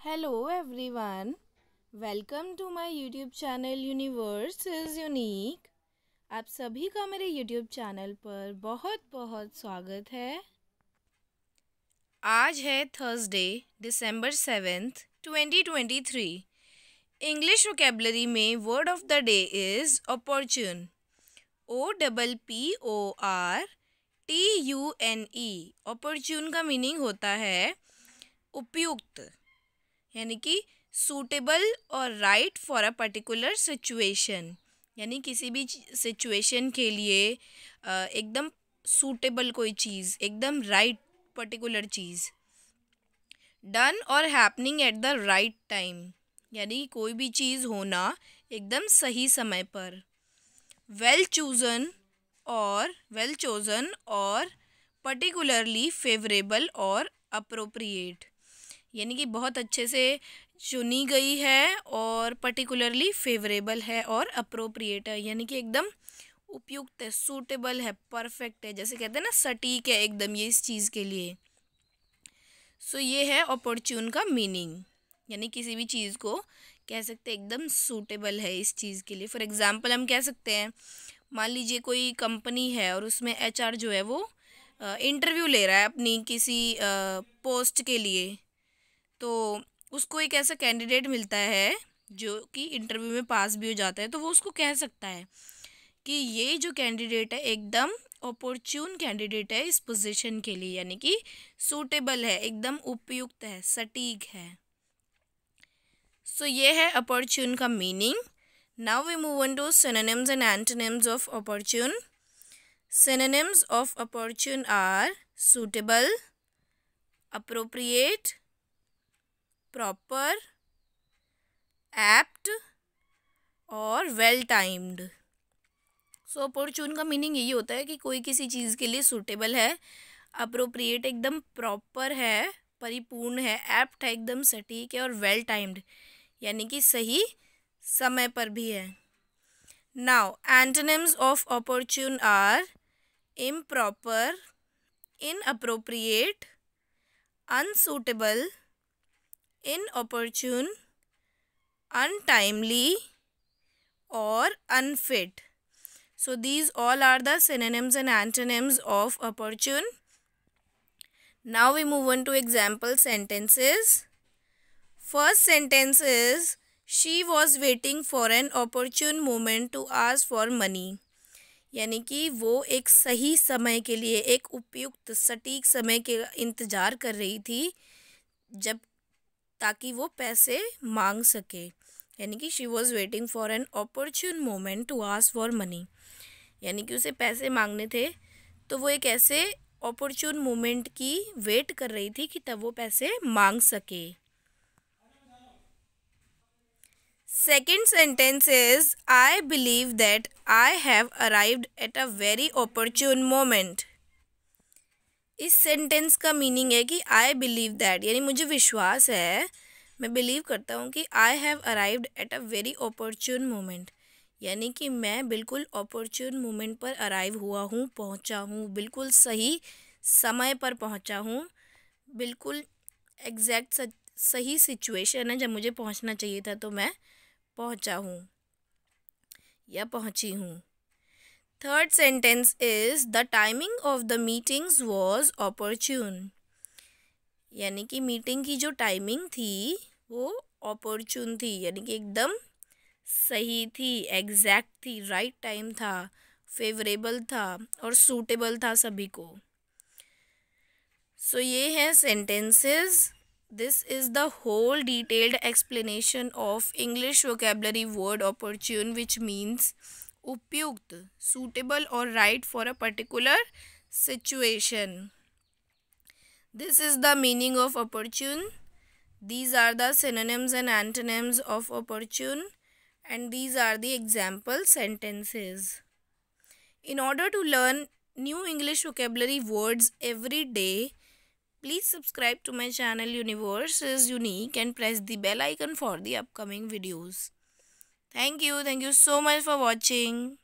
Hello everyone, welcome to my YouTube channel Universe is Unique। आप सभी का मेरे YouTube चैनल पर बहुत बहुत स्वागत है। आज है थर्सडे दिसंबर 7th 2023। इंग्लिश वोकेबलरी में word of the day is opportune. OPPORTUNE। Opportune का मीनिंग होता है उपयुक्त, यानी कि सूटेबल और right for a particular situation, यानी किसी भी सिचुएशन के लिए एकदम सूटेबल कोई चीज़, एकदम राइट पर्टिकुलर चीज़। डन और happening at the right time, यानी कोई भी चीज़ होना एकदम सही समय पर। वेल चोज़न और पर्टिकुलरली फेवरेबल और अप्रोप्रिएट, यानी कि बहुत अच्छे से चुनी गई है और पर्टिकुलरली फेवरेबल है और अप्रोप्रिएट है, यानी कि एकदम उपयुक्त है, सूटेबल है, परफेक्ट है, जैसे कहते हैं ना सटीक है एकदम ये इस चीज़ के लिए। सो ये है अपॉर्चुन का मीनिंग, यानी किसी भी चीज़ को कह सकते हैं एकदम सूटेबल है इस चीज़ के लिए। फॉर एग्ज़ाम्पल हम कह सकते हैं, मान लीजिए कोई कंपनी है और उसमें HR जो है वो इंटरव्यू ले रहा है अपनी किसी पोस्ट के लिए, तो उसको एक ऐसा कैंडिडेट मिलता है जो कि इंटरव्यू में पास भी हो जाता है, तो वो उसको कह सकता है कि ये जो कैंडिडेट है एकदम अपॉर्चुन कैंडिडेट है इस पोजीशन के लिए, यानी कि सूटेबल है, एकदम उपयुक्त है, सटीक है। सो ये है अपॉर्चुन का meaning. Now we move on to synonyms and antonyms of opportune. Synonyms of opportune are suitable, appropriate, proper, apt और well timed। सो opportune का मीनिंग यही होता है कि कोई किसी चीज़ के लिए सूटेबल है, अप्रोप्रिएट एकदम प्रॉपर है, परिपूर्ण है, एप्ट है एकदम सटीक है, और वेल टाइम्ड यानी कि सही समय पर भी है। Now antonyms of opportune are improper, inappropriate, unsuitable, inopportune, untimely or unfit. So these all are the synonyms and antonyms of opportune. Now we move on to example sentences. First sentence is, she was waiting for an opportune moment to ask for money। यानी कि वो एक सही समय के लिए, एक उपयुक्त सटीक समय के इंतज़ार कर रही थी जब ताकि वो पैसे मांग सके, यानी कि she was waiting for an opportune moment to ask for money, यानी कि उसे पैसे मांगने थे, तो वो एक ऐसे अपॉर्चुन मोमेंट की वेट कर रही थी कि तब वो पैसे मांग सके। Second sentence is, I believe that I have arrived at a very opportune moment। इस सेंटेंस का मीनिंग है कि I believe that, यानी मुझे विश्वास है, मैं बिलीव करता हूँ कि I have arrived at a very opportune moment, यानी कि मैं बिल्कुल opportune moment पर अराइव हुआ हूँ, पहुँचा हूँ, बिल्कुल सही समय पर पहुँचा हूँ, बिल्कुल एग्जैक्ट सही सिचुएशन है, जब मुझे पहुँचना चाहिए था तो मैं पहुँचा हूँ या पहुँची हूँ। Third sentence is, the timing of the meetings was opportune, यानी कि मीटिंग की जो टाइमिंग थी वो opportune थी, यानी कि एकदम सही थी, एग्जैक्ट थी, राइट टाइम था, फेवरेबल था और सूटेबल था सभी को। सो ये है sentences. This is the whole detailed explanation of English vocabulary word opportune, which means उपयुक्त, suitable or right for a particular situation. This is the meaning of opportune. These are the synonyms and antonyms of opportune, and these are the example sentences. In order to learn new English vocabulary words every day, please subscribe to my channel Universe is Unique and press the bell icon for the upcoming videos. Thank you so much for watching.